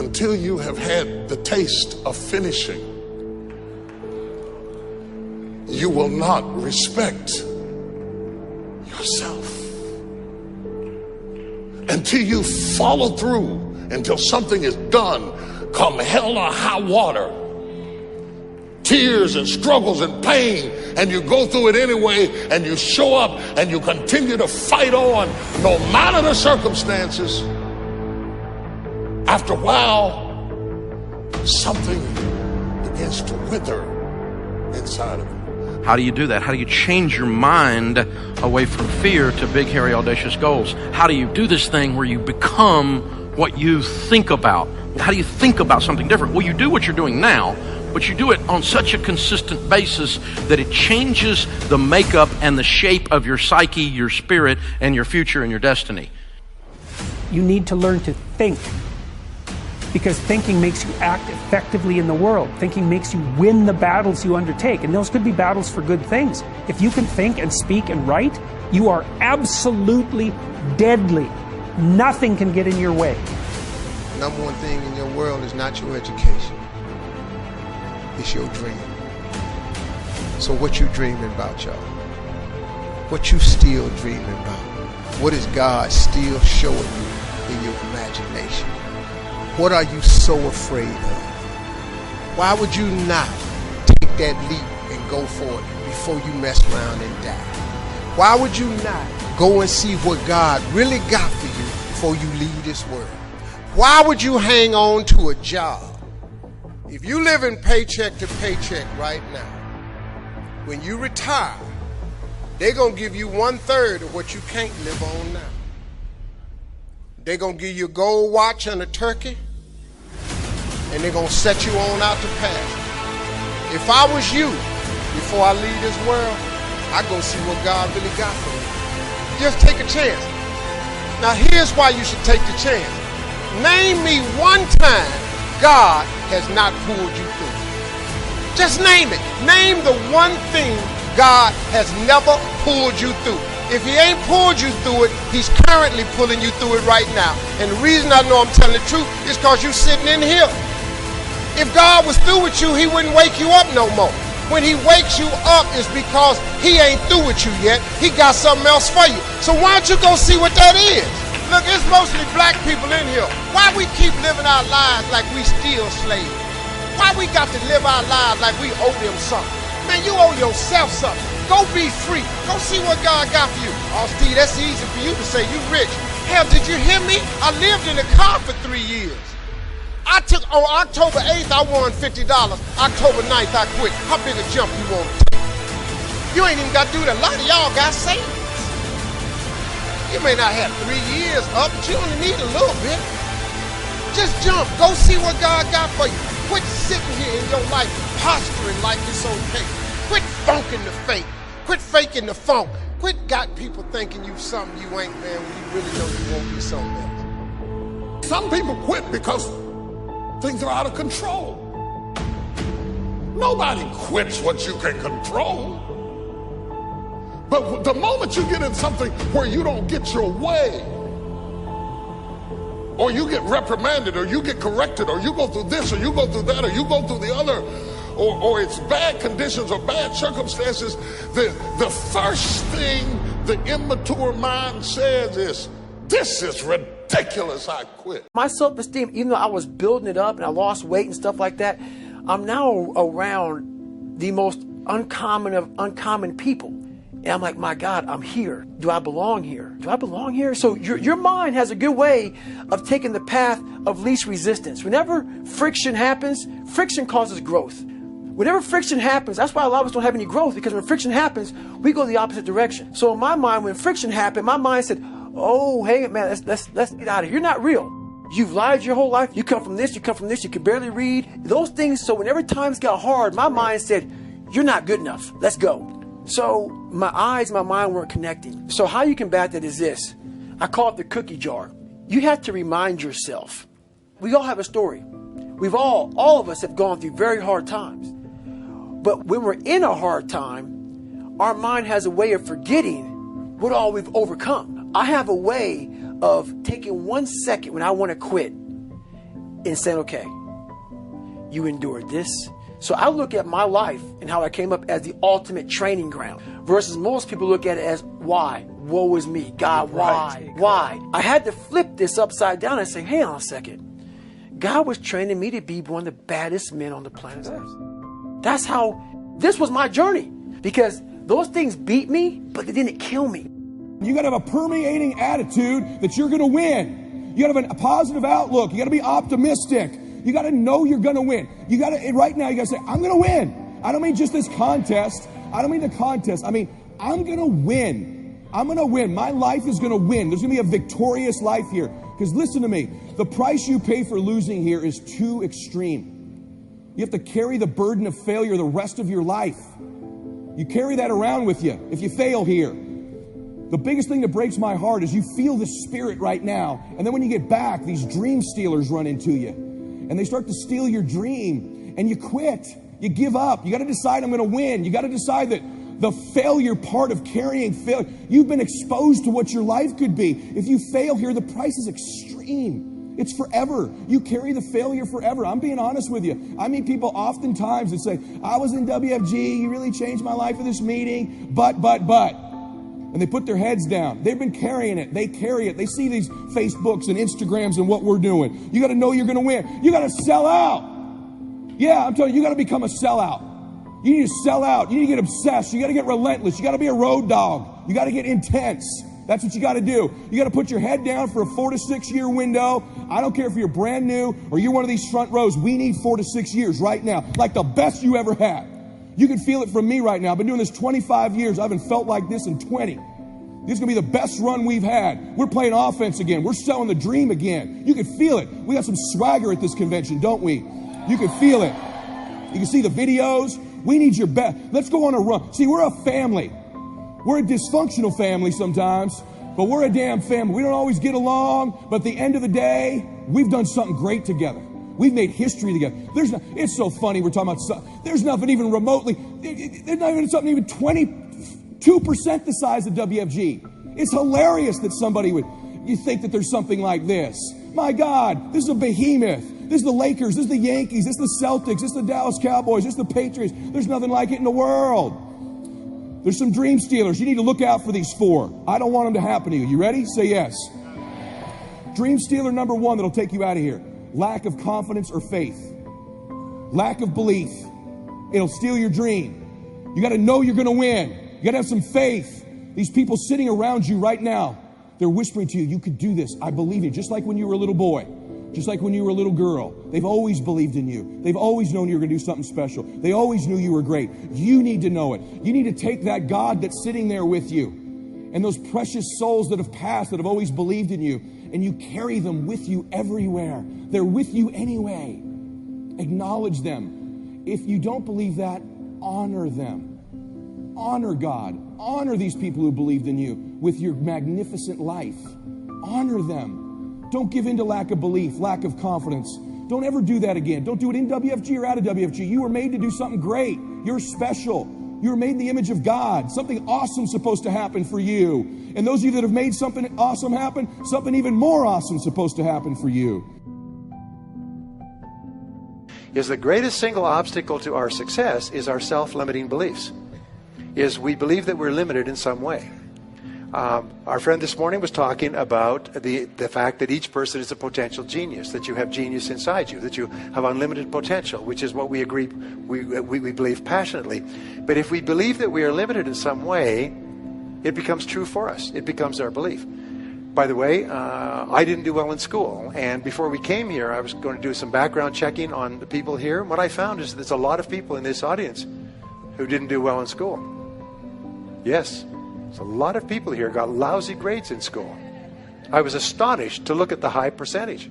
until you have had the taste of finishing, you will not respect yourself. Until you follow through, until something is done, come hell or high water, tears and struggles and pain, and you go through it anyway, and you show up and you continue to fight on no matter the circumstances. After a while, something begins to wither inside of you. How do you do that? How do you change your mind away from fear to big, hairy, audacious goals? How do you do this thing where you become what you think about? How do you think about something different? Well, you do what you're doing now, but you do it on such a consistent basis that it changes the makeup and the shape of your psyche, your spirit, and your future and your destiny. You need to learn to think, because thinking makes you act effectively in the world. Thinking makes you win the battles you undertake, and those could be battles for good things. If you can think and speak and write, you are absolutely deadly. Nothing can get in your way. Number one thing in your world is not your education. It's your dream. So what you dreaming about, y'all? What you still dreaming about? What is God still showing you in your imagination? What are you so afraid of? Why would you not take that leap and go for it before you mess around and die? Why would you not go and see what God really got for you before you leave this world? Why would you hang on to a job? If you live in paycheck to paycheck right now, when you retire, they're going to give you 1/3 of what you can't live on now. They're going to give you a gold watch and a turkey, and they're going to set you on out to pasture. If I was you, before I leave this world, I'd go see what God really got for me. Just take a chance. Now here's why you should take the chance. Name me one time God has not pulled you through. Just name it. Name the one thing God has never pulled you through. If he ain't pulled you through it, he's currently pulling you through it right now. And the reason I know I'm telling the truth is because you're sitting in here. If God was through with you, he wouldn't wake you up no more. When he wakes you up, it's because he ain't through with you yet. He got something else for you. So why don't you go see what that is? Look, it's mostly black people in here. Why we keep living our lives like we still slaves? Why we got to live our lives like we owe them something? Man, you owe yourself something. Go be free. Go see what God got for you. Oh, Steve, that's easy for you to say. You rich. Hell, did you hear me? I lived in a car for 3 years. On October 8th, I won $50. October 9th, I quit. How big a jump you want to take? You ain't even got to do that. A lot of y'all got savings. You may not have 3 years up, but you only need a little bit. Just jump. Go see what God got for you. Quit sitting here in your life posturing like it's okay. Quit funking the fake. Quit faking the funk. Quit got people thinking you something you ain't, man, when you really know you won't be something else. Some people quit because things are out of control. Nobody quits what you can control. But the moment you get in something where you don't get your way, or you get reprimanded, or you get corrected, or you go through this, or you go through that, or you go through the other, or it's bad conditions or bad circumstances, the first thing the immature mind says is, this is ridiculous, I quit. My self-esteem, even though I was building it up and I lost weight and stuff like that, I'm now around the most uncommon of uncommon people. And I'm like, my God, I'm here. Do I belong here? Do I belong here? So your mind has a good way of taking the path of least resistance. Whenever friction happens, friction causes growth. Whenever friction happens, that's why a lot of us don't have any growth, because when friction happens, we go the opposite direction. So in my mind, when friction happened, my mind said, oh, hey, man, let's get out of here. You're not real. You've lied your whole life. You come from this, you come from this, you can barely read. Those things, so whenever times got hard, my mind said, you're not good enough. Let's go. So my eyes, my mind weren't connecting. So how you combat that is this. I call it the cookie jar. You have to remind yourself. We all have a story. We've all of us have gone through very hard times. But when we're in a hard time, our mind has a way of forgetting what all we've overcome. I have a way of taking 1 second when I want to quit and saying, okay, you endured this. So I look at my life and how I came up as the ultimate training ground versus most people look at it as why? Woe is me. God, why? Why? I had to flip this upside down and say, hang on a second. God was training me to be one of the baddest men on the planet Earth. That's how, this was my journey. Because those things beat me, but they didn't kill me. You got to have a permeating attitude that you're going to win. You got to have a positive outlook. You got to be optimistic. You got to know you're going to win. You got to, right now, you got to say, I'm going to win. I don't mean just this contest. I don't mean the contest. I mean, I'm going to win. I'm going to win. My life is going to win. There's going to be a victorious life here. Because listen to me, the price you pay for losing here is too extreme. You have to carry the burden of failure the rest of your life. You carry that around with you if you fail here. The biggest thing that breaks my heart is you feel the spirit right now. And then when you get back, these dream stealers run into you. And they start to steal your dream. And you quit. You give up. You got to decide I'm going to win. You got to decide that the failure part of carrying failure, you've been exposed to what your life could be. If you fail here, the price is extreme. It's forever. You carry the failure forever. I'm being honest with you. I meet people oftentimes that say, I was in WFG. You really changed my life with this meeting. But. And they put their heads down. They've been carrying it. They carry it. They see these Facebooks and Instagrams and what we're doing. You got to know you're going to win. You got to sell out. Yeah, I'm telling you, you got to become a sellout. You need to sell out. You need to get obsessed. You got to get relentless. You got to be a road dog. You got to get intense. That's what you got to do. You got to put your head down for a 4 to 6 year window. I don't care if you're brand new or you're one of these front rows. We need 4 to 6 years right now, like the best you ever had. You can feel it from me right now. I've been doing this 25 years. I haven't felt like this in 20. This is going to be the best run we've had. We're playing offense again. We're selling the dream again. You can feel it. We got some swagger at this convention, don't we? You can feel it. You can see the videos. We need your best. Let's go on a run. See, we're a family. We're a dysfunctional family sometimes, but we're a damn family. We don't always get along, but at the end of the day, we've done something great together. We've made history together. It's so funny we're talking about, there's nothing even remotely, there's not even something even 22% the size of WFG. It's hilarious that somebody you think that there's something like this. My God, this is a behemoth. This is the Lakers, this is the Yankees, this is the Celtics, this is the Dallas Cowboys, this is the Patriots. There's nothing like it in the world. There's some dream stealers. You need to look out for these 4. I don't want them to happen to you. You ready? Say yes. Dream stealer number 1 that'll take you out of here. Lack of confidence or faith. Lack of belief. It'll steal your dream. You got to know you're going to win. You got to have some faith. These people sitting around you right now, they're whispering to you, you could do this. I believe you. Just like when you were a little boy. Just like when you were a little girl. They've always believed in you. They've always known you were going to do something special. They always knew you were great. You need to know it. You need to take that God that's sitting there with you and those precious souls that have passed, that have always believed in you, and you carry them with you everywhere. They're with you anyway. Acknowledge them. If you don't believe that, honor them. Honor God. Honor these people who believed in you with your magnificent life. Honor them. Don't give in to lack of belief, lack of confidence. Don't ever do that again. Don't do it in WFG or out of WFG. You were made to do something great. You're special. You were made in the image of God. Something awesome is supposed to happen for you. And those of you that have made something awesome happen, something even more awesome is supposed to happen for you. Is the greatest single obstacle to our success is our self-limiting beliefs. Is we believe that we're limited in some way. Our friend this morning was talking about the fact that each person is a potential genius, that you have genius inside you, that you have unlimited potential, which is what we agree, we believe passionately. But if we believe that we are limited in some way, it becomes true for us. It becomes our belief. By the way, I didn't do well in school, and before we came here, I was going to do some background checking on the people here. And what I found is there's a lot of people in this audience who didn't do well in school. Yes. There's a lot of people here got lousy grades in school. I was astonished to look at the high percentage.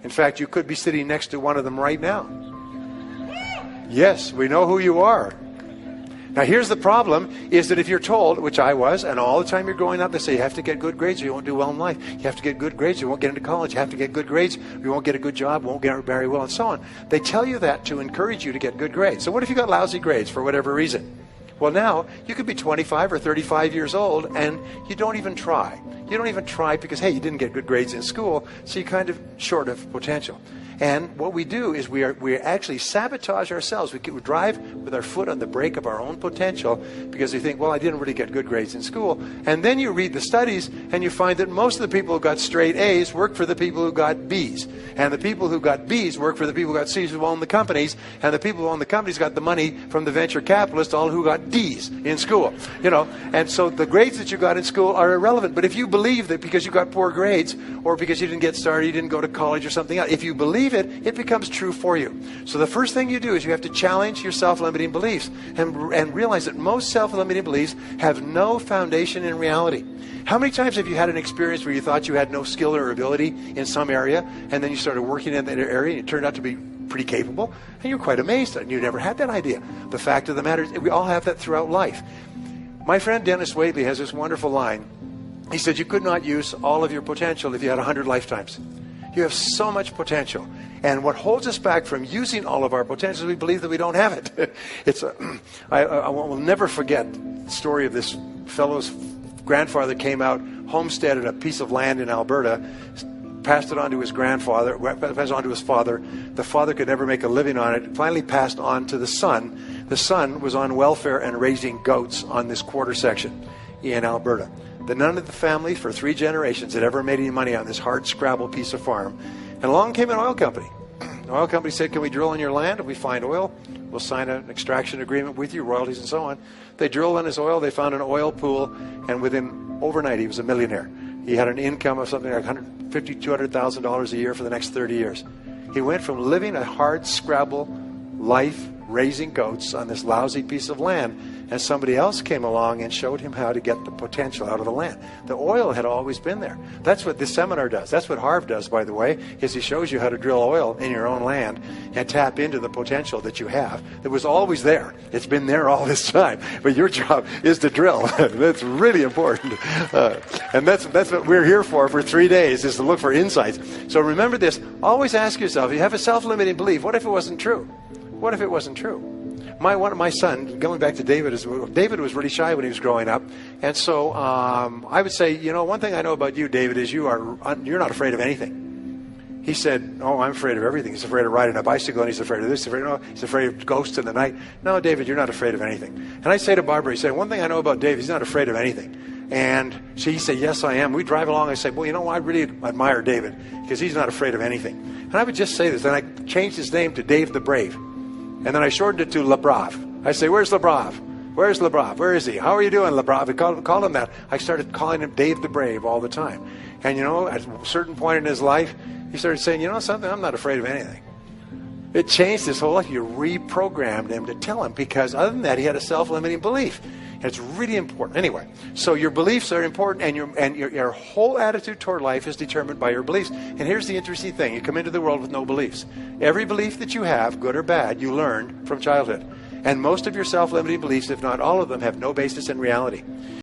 In fact, you could be sitting next to one of them right now. Yes, we know who you are. Now here's the problem, is that if you're told, which I was, and all the time you're growing up, they say you have to get good grades or you won't do well in life. You have to get good grades or you won't get into college. You have to get good grades or you won't get a good job, won't get very well, and so on. They tell you that to encourage you to get good grades. So what if you got lousy grades for whatever reason? Well, now you could be 25 or 35 years old and you don't even try. You don't even try because, hey, you didn't get good grades in school, so you're kind of short of potential. And what we do is we actually sabotage ourselves. We drive with our foot on the brake of our own potential because we think, well, I didn't really get good grades in school. And then you read the studies and you find that most of the people who got straight A's work for the people who got B's. And the people who got B's work for the people who got C's who own the companies. And the people who own the companies got the money from the venture capitalists, all who got D's in school. You know, and so the grades that you got in school are irrelevant. But if you believe that because you got poor grades or because you didn't get started, you didn't go to college or something else, if you believe it becomes true for you. So the first thing you do is you have to challenge your self-limiting beliefs and realize that most self-limiting beliefs have no foundation in reality. How many times have you had an experience where you thought you had no skill or ability in some area, and then you started working in that area and it turned out to be pretty capable, and you're quite amazed and you never had that idea? The fact of the matter is we all have that throughout life. My friend Dennis Waitley has this wonderful line. He said, you could not use all of your potential if you had 100 lifetimes. You have so much potential. And what holds us back from using all of our potential is we believe that we don't have it. I will never forget the story of this fellow's grandfather came out, homesteaded a piece of land in Alberta, passed it on to his grandfather, passed it on to his father. The father could never make a living on it. Finally passed on to the son. The son was on welfare and raising goats on this quarter section in Alberta. None of the family for 3 generations had ever made any money on this hard scrabble piece of farm. And along came an oil company. The oil company said, can we drill on your land? If we find oil, we'll sign an extraction agreement with you, royalties and so on. They drilled on his oil. They found an oil pool. And within overnight, he was a millionaire. He had an income of something like $150,000, $200,000 a year for the next 30 years. He went from living a hard scrabble life, raising goats on this lousy piece of land, and somebody else came along and showed him how to get the potential out of the land. The oil had always been there. That's what this seminar does. That's what Harvey does, by the way, is he shows you how to drill oil in your own land and tap into the potential that you have. It was always there. It's been there all this time. But your job is to drill. That's really important. And that's what we're here for 3 days, is to look for insights. So remember this. Always ask yourself, if you have a self-limiting belief, what if it wasn't true? What if it wasn't true? My son, going back to David, David was really shy when he was growing up. And so I would say, you know, one thing I know about you, David, is you're not afraid of anything. He said, oh, I'm afraid of everything. He's afraid of riding a bicycle, and he's afraid of this. He's afraid of ghosts in the night. No, David, you're not afraid of anything. And I say to Barbara, he said, one thing I know about David, he's not afraid of anything. And he said, yes, I am. We drive along. I say, well, you know, I really admire David because he's not afraid of anything. And I would just say this. And I changed his name to Dave the Brave. And then I shortened it to Le Brave. I say, where's Le Brave? Where's Le Brave? Where is he? How are you doing, Le Brave? I called him that. I started calling him Dave the Brave all the time. And, you know, at a certain point in his life, he started saying, you know something, I'm not afraid of anything. It changed his whole life. You reprogrammed him to tell him, because other than that, he had a self-limiting belief. And it's really important. Anyway, so your beliefs are important, and your whole attitude toward life is determined by your beliefs. And here's the interesting thing. You come into the world with no beliefs. Every belief that you have, good or bad, you learned from childhood. And most of your self-limiting beliefs, if not all of them, have no basis in reality.